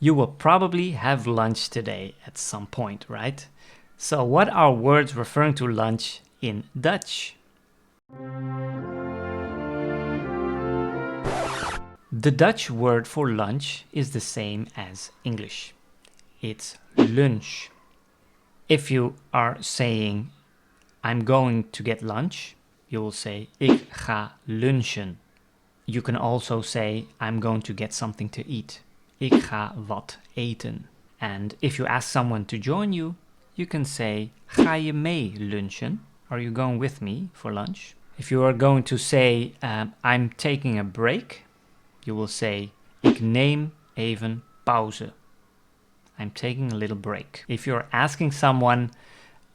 You will probably have lunch today at some point, right? So what are words referring to lunch in Dutch? The Dutch word for lunch is the same as English. It's lunch. If you are saying, I'm going to get lunch, you will say, ik ga lunchen. You can also say, I'm going to get something to eat. Ik ga wat eten. And if you ask someone to join you, you can say, ga je mee lunchen? Are you going with me for lunch? If you are going to say, I'm taking a break, you will say, ik neem even pauze. I'm taking a little break. If you're asking someone,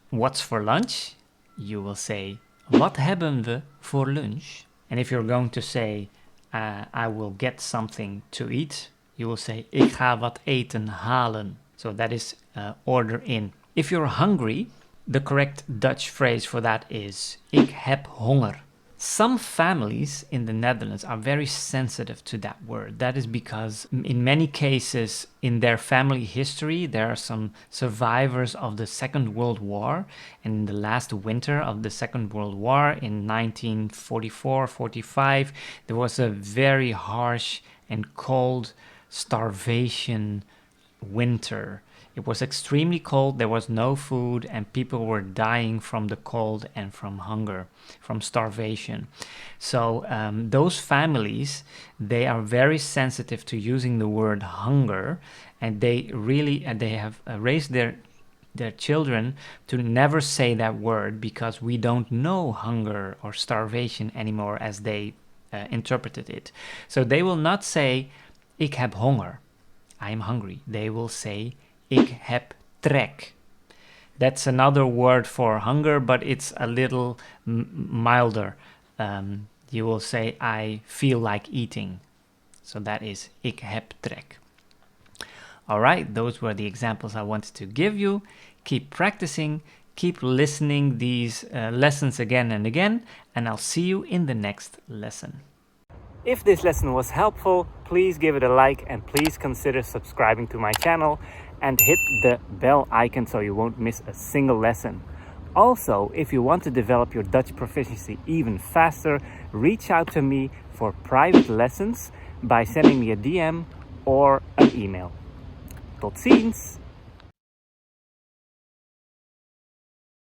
what's for lunch? You will say, wat hebben we voor lunch? And if you're going to say, I will get something to eat, you will say, ik ga wat eten halen. So that is order in. If you're hungry, the correct Dutch phrase for that is, ik heb honger. Some families in the Netherlands are very sensitive to that word. That is because in many cases in their family history, there are some survivors of the Second World War. And in the last winter of the Second World War in 1944-45, there was a very harsh and cold starvation winter. It was extremely cold, there was no food, and people were dying from the cold and from hunger, from starvation. So those families, they are very sensitive to using the word hunger, and they have raised their children to never say that word, because we don't know hunger or starvation anymore as they interpreted it. So they will not say, ik heb honger, I am hungry. They will say, ik heb trek. That's another word for hunger, but it's a little milder. You will say, I feel like eating. So that is, ik heb trek. All right, those were the examples I wanted to give you. Keep practicing, keep listening these lessons again and again, and I'll see you in the next lesson. If this lesson was helpful, please give it a like and please consider subscribing to my channel and hit the bell icon so you won't miss a single lesson. Also, if you want to develop your Dutch proficiency even faster, reach out to me for private lessons by sending me a DM or an email. Tot ziens!